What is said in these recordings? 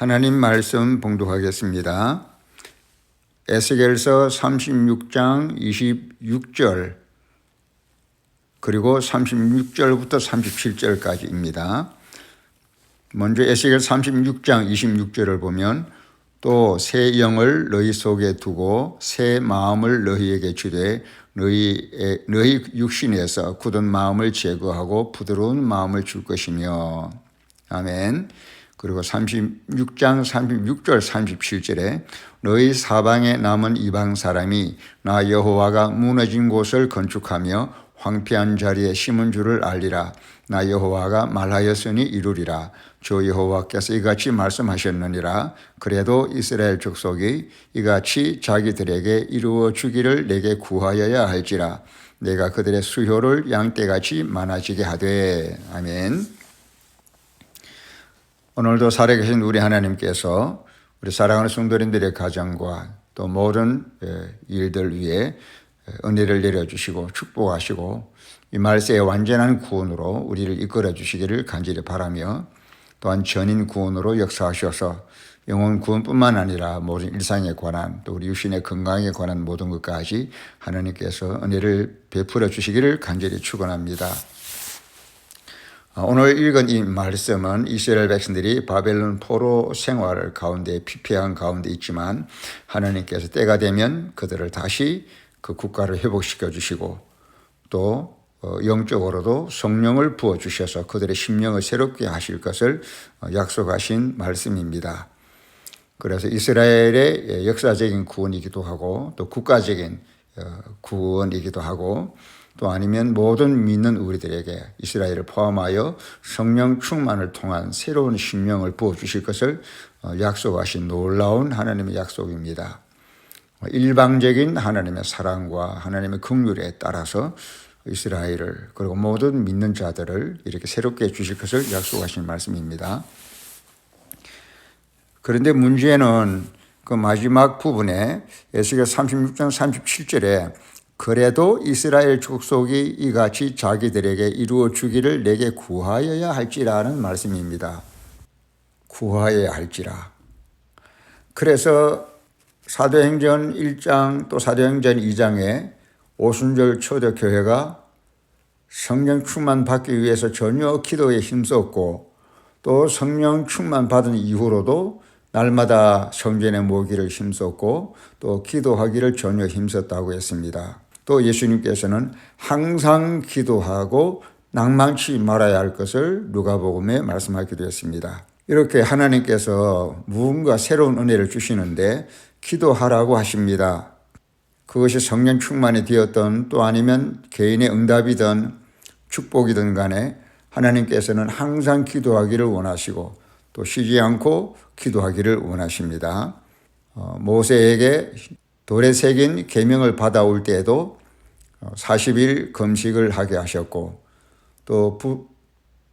하나님 말씀 봉독하겠습니다. 에스겔서 36장 26절 그리고 36절부터 37절까지입니다. 먼저 에스겔 36장 26절을 보면 또 새 영을 너희 속에 두고 새 마음을 너희에게 주되 너희 육신에서 굳은 마음을 제거하고 부드러운 마음을 줄 것이며 아멘. 그리고 36장 36절 37절에 너희 사방에 남은 이방 사람이 나 여호와가 무너진 곳을 건축하며 황폐한 자리에 심은 줄을 알리라. 나 여호와가 말하였으니 이루리라. 주 여호와께서 이같이 말씀하셨느니라. 그래도 이스라엘 족속이 이같이 자기들에게 이루어 주기를 내게 구하여야 할지라. 내가 그들의 수효를 양떼같이 많아지게 하되. 아멘. 오늘도 살아계신 우리 하나님께서 우리 사랑하는 성도님들의 가정과 또 모든 일들 위에 은혜를 내려주시고 축복하시고 이 말세의 완전한 구원으로 우리를 이끌어 주시기를 간절히 바라며 또한 전인 구원으로 역사하셔서 영혼 구원뿐만 아니라 모든 일상에 관한 또 우리 육신의 건강에 관한 모든 것까지 하나님께서 은혜를 베풀어 주시기를 간절히 축원합니다. 오늘 읽은 이 말씀은 이스라엘 백성들이 바벨론 포로 생활 가운데 피폐한 가운데 있지만 하나님께서 때가 되면 그들을 다시 그 국가를 회복시켜 주시고 또 영적으로도 성령을 부어 주셔서 그들의 심령을 새롭게 하실 것을 약속하신 말씀입니다. 그래서 이스라엘의 역사적인 구원이기도 하고 또 국가적인 구원이기도 하고 또 아니면 모든 믿는 우리들에게 이스라엘을 포함하여 성령 충만을 통한 새로운 심령을 부어주실 것을 약속하신 놀라운 하나님의 약속입니다. 일방적인 하나님의 사랑과 하나님의 긍휼에 따라서 이스라엘을 그리고 모든 믿는 자들을 이렇게 새롭게 주실 것을 약속하신 말씀입니다. 그런데 문제는 그 마지막 부분에 에스겔 36장 37절에 그래도 이스라엘 족속이 이같이 자기들에게 이루어 주기를 내게 구하여야 할지라는 말씀입니다. 구하여야 할지라. 그래서 사도행전 1장 또 사도행전 2장에 오순절 초대교회가 성령 충만 받기 위해서 전혀 기도에 힘썼고 또 성령 충만 받은 이후로도 날마다 성전에 모기를 힘썼고 또 기도하기를 전혀 힘썼다고 했습니다. 또 예수님께서는 항상 기도하고 낭만치 말아야 할 것을 누가복음에 말씀하기도 했습니다. 이렇게 하나님께서 무언가 새로운 은혜를 주시는데 기도하라고 하십니다. 그것이 성령 충만이 되었던 또 아니면 개인의 응답이든 축복이든 간에 하나님께서는 항상 기도하기를 원하시고 또 쉬지 않고 기도하기를 원하십니다. 모세에게 돌에 새긴 계명을 받아올 때에도 40일 금식을 하게 하셨고 또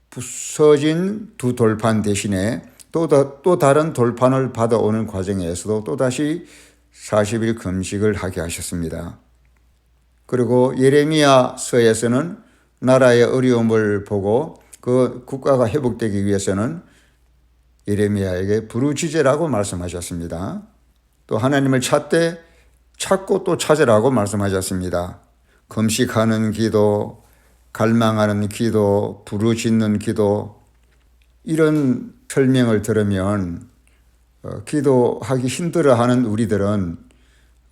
부서진 두 돌판 대신에 또 다른 돌판을 받아오는 과정에서도 또다시 40일 금식을 하게 하셨습니다. 그리고 예레미야서에서는 나라의 어려움을 보고 그 국가가 회복되기 위해서는 예레미야에게 부르짖으라고 말씀하셨습니다. 또 하나님을 찾고 또 찾으라고 말씀하셨습니다. 금식하는 기도, 갈망하는 기도, 부르짖는 기도 이런 설명을 들으면 기도하기 힘들어하는 우리들은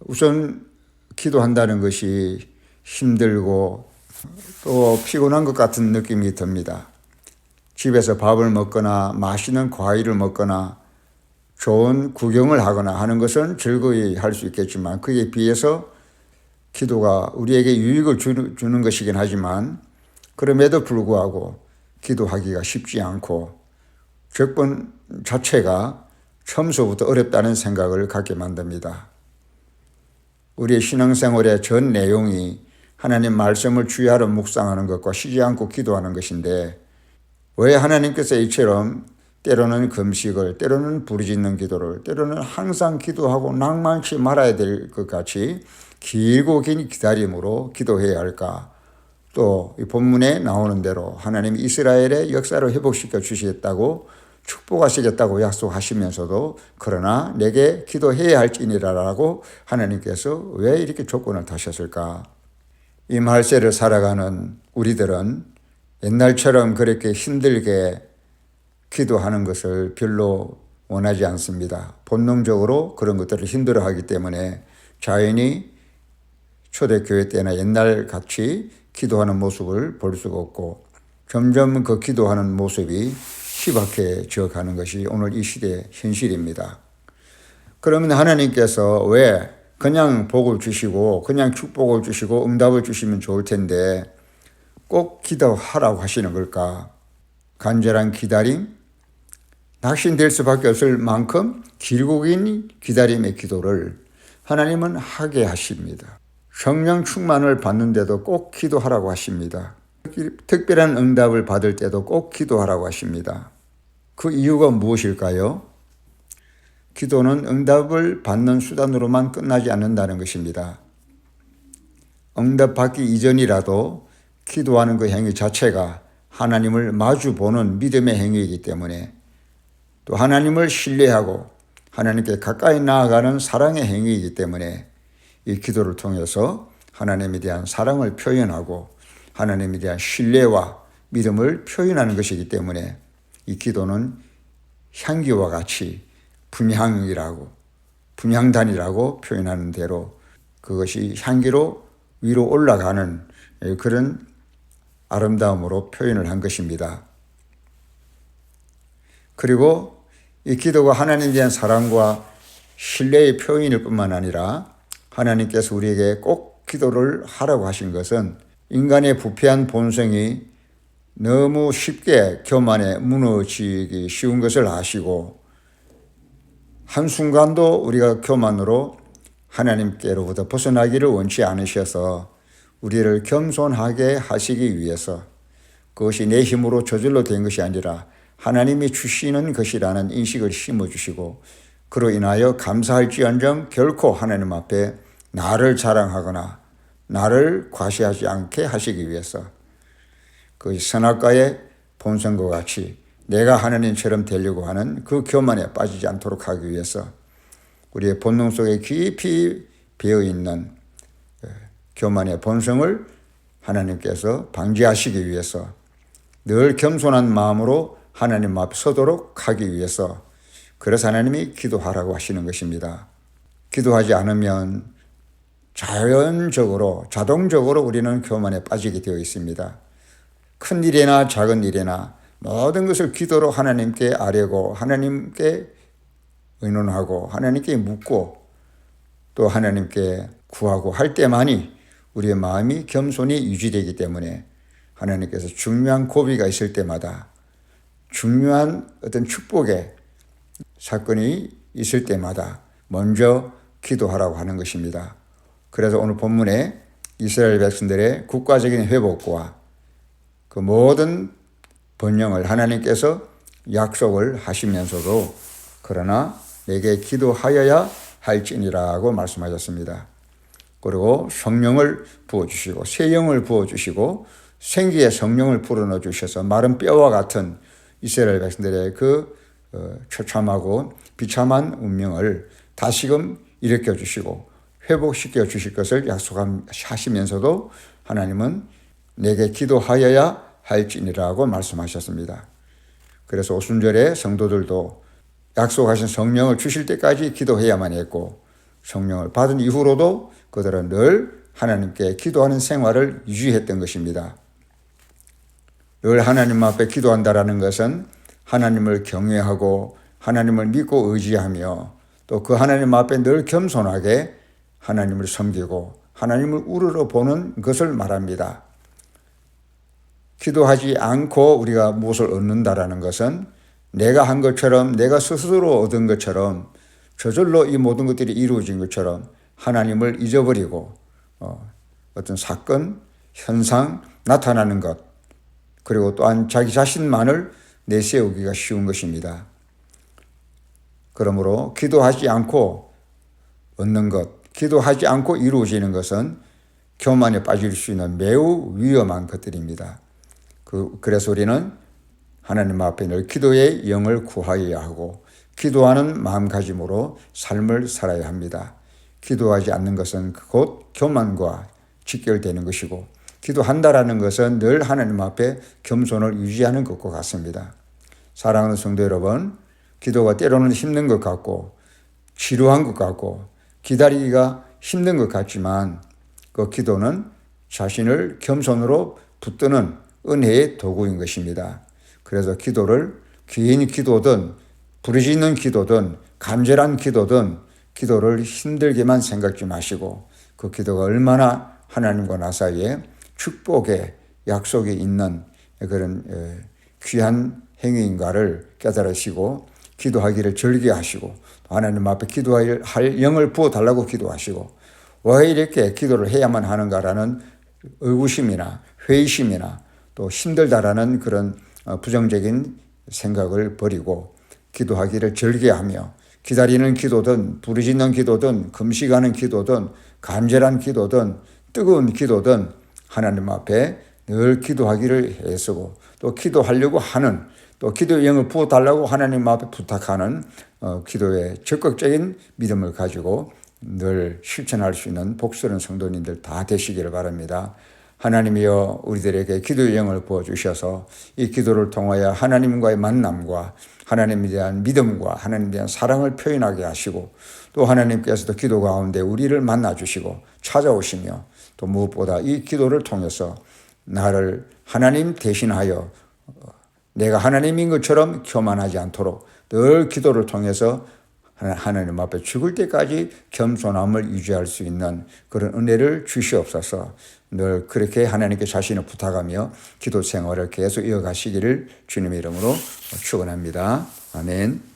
우선 기도한다는 것이 힘들고 또 피곤한 것 같은 느낌이 듭니다. 집에서 밥을 먹거나 맛있는 과일을 먹거나 좋은 구경을 하거나 하는 것은 즐거이 할 수 있겠지만 그에 비해서 기도가 우리에게 유익을 주는 것이긴 하지만 그럼에도 불구하고 기도하기가 쉽지 않고 접근 자체가 처음서부터 어렵다는 생각을 갖게 만듭니다. 우리의 신앙생활의 전 내용이 하나님 말씀을 주야로 묵상하는 것과 쉬지 않고 기도하는 것인데 왜 하나님께서 이처럼 때로는 금식을, 때로는 부르짖는 기도를, 때로는 항상 기도하고 낭만치 말아야 될 것 같이 길고 긴 기다림으로 기도해야 할까? 또 이 본문에 나오는 대로 하나님이 이스라엘의 역사를 회복시켜 주시겠다고 축복하시겠다고 약속하시면서도 그러나 내게 기도해야 할지니라라고 하나님께서 왜 이렇게 조건을 다셨을까? 이 말세를 살아가는 우리들은 옛날처럼 그렇게 힘들게 기도하는 것을 별로 원하지 않습니다. 본능적으로 그런 것들을 힘들어하기 때문에 자연히 초대교회 때나 옛날 같이 기도하는 모습을 볼 수가 없고 점점 그 기도하는 모습이 희박해져 가는 것이 오늘 이 시대의 현실입니다. 그러면 하나님께서 왜 그냥 복을 주시고 그냥 축복을 주시고 응답을 주시면 좋을 텐데 꼭 기도하라고 하시는 걸까? 간절한 기다림, 낙심될 수밖에 없을 만큼 길고 긴 기다림의 기도를 하나님은 하게 하십니다. 성령 충만을 받는데도 꼭 기도하라고 하십니다. 특별한 응답을 받을 때도 꼭 기도하라고 하십니다. 그 이유가 무엇일까요? 기도는 응답을 받는 수단으로만 끝나지 않는다는 것입니다. 응답받기 이전이라도 기도하는 그 행위 자체가 하나님을 마주보는 믿음의 행위이기 때문에 또 하나님을 신뢰하고 하나님께 가까이 나아가는 사랑의 행위이기 때문에 이 기도를 통해서 하나님에 대한 사랑을 표현하고 하나님에 대한 신뢰와 믿음을 표현하는 것이기 때문에 이 기도는 향기와 같이 분향단이라고 표현하는 대로 그것이 향기로 위로 올라가는 그런 아름다움으로 표현을 한 것입니다. 그리고 이 기도가 하나님에 대한 사랑과 신뢰의 표현일 뿐만 아니라 하나님께서 우리에게 꼭 기도를 하라고 하신 것은 인간의 부패한 본성이 너무 쉽게 교만에 무너지기 쉬운 것을 아시고 한순간도 우리가 교만으로 하나님께로부터 벗어나기를 원치 않으셔서 우리를 겸손하게 하시기 위해서 그것이 내 힘으로 저절로 된 것이 아니라 하나님이 주시는 것이라는 인식을 심어주시고 그로 인하여 감사할지언정 결코 하나님 앞에 나를 자랑하거나 나를 과시하지 않게 하시기 위해서 그 선악과의 본성과 같이 내가 하나님처럼 되려고 하는 그 교만에 빠지지 않도록 하기 위해서 우리의 본능 속에 깊이 배어있는 교만의 본성을 하나님께서 방지하시기 위해서 늘 겸손한 마음으로 하나님 앞에 서도록 하기 위해서 그래서 하나님이 기도하라고 하시는 것입니다. 기도하지 않으면 자동적으로 우리는 교만에 빠지게 되어 있습니다. 큰 일이나 작은 일이나 모든 것을 기도로 하나님께 아뢰고 하나님께 의논하고 하나님께 묻고 또 하나님께 구하고 할 때만이 우리의 마음이 겸손히 유지되기 때문에 하나님께서 중요한 고비가 있을 때마다 중요한 어떤 축복의 사건이 있을 때마다 먼저 기도하라고 하는 것입니다. 그래서 오늘 본문에 이스라엘 백성들의 국가적인 회복과 그 모든 번영을 하나님께서 약속을 하시면서도 그러나 내게 기도하여야 할지니라고 말씀하셨습니다. 그리고 성령을 부어주시고 새 영을 부어주시고 생기의 성령을 불어넣어 주셔서 마른 뼈와 같은 이스라엘 백성들의 그 처참하고 비참한 운명을 다시금 일으켜 주시고 회복시켜 주실 것을 약속하시면서도 하나님은 내게 기도하여야 할지니라고 말씀하셨습니다. 그래서 오순절에 성도들도 약속하신 성령을 주실 때까지 기도해야만 했고 성령을 받은 이후로도 그들은 늘 하나님께 기도하는 생활을 유지했던 것입니다. 늘 하나님 앞에 기도한다라는 것은 하나님을 경외하고 하나님을 믿고 의지하며 또 그 하나님 앞에 늘 겸손하게 하나님을 섬기고 하나님을 우러러 보는 것을 말합니다. 기도하지 않고 우리가 무엇을 얻는다라는 것은 내가 한 것처럼 내가 스스로 얻은 것처럼 저절로 이 모든 것들이 이루어진 것처럼 하나님을 잊어버리고 어떤 사건, 현상, 나타나는 것 그리고 또한 자기 자신만을 내세우기가 쉬운 것입니다. 그러므로 기도하지 않고 얻는 것, 기도하지 않고 이루어지는 것은 교만에 빠질 수 있는 매우 위험한 것들입니다. 그래서 우리는 하나님 앞에 늘 기도의 영을 구하여야 하고 기도하는 마음가짐으로 삶을 살아야 합니다. 기도하지 않는 것은 곧 교만과 직결되는 것이고 기도한다라는 것은 늘 하나님 앞에 겸손을 유지하는 것과 같습니다. 사랑하는 성도 여러분, 기도가 때로는 힘든 것 같고 지루한 것 같고 기다리기가 힘든 것 같지만 그 기도는 자신을 겸손으로 붙드는 은혜의 도구인 것입니다. 그래서 기도를 긴 기도든 부르짖는 기도든 간절한 기도든 기도를 힘들게만 생각지 마시고 그 기도가 얼마나 하나님과 나 사이에 축복의 약속이 있는 그런 귀한 행위인가를 깨달으시고 기도하기를 즐겨하시고 하나님 앞에 기도할 영을 부어달라고 기도하시고 왜 이렇게 기도를 해야만 하는가라는 의구심이나 회의심이나 또 힘들다라는 그런 부정적인 생각을 버리고 기도하기를 즐겨하며 기다리는 기도든 부르짖는 기도든 금식하는 기도든 간절한 기도든 뜨거운 기도든 하나님 앞에 늘 기도하기를 애쓰고 또 기도하려고 하는 또 기도의 영을 부어달라고 하나님 앞에 부탁하는 기도의 적극적인 믿음을 가지고 늘 실천할 수 있는 복스러운 성도님들 다 되시기를 바랍니다. 하나님이여 우리들에게 기도의 영을 부어주셔서 이 기도를 통하여 하나님과의 만남과 하나님에 대한 믿음과 하나님에 대한 사랑을 표현하게 하시고 또 하나님께서도 기도 가운데 우리를 만나주시고 찾아오시며 또 무엇보다 이 기도를 통해서 나를 하나님 대신하여 내가 하나님인 것처럼 교만하지 않도록 늘 기도를 통해서 하나님 앞에 죽을 때까지 겸손함을 유지할 수 있는 그런 은혜를 주시옵소서. 늘 그렇게 하나님께 자신을 부탁하며 기도 생활을 계속 이어가시기를 주님의 이름으로 축원합니다. 아멘.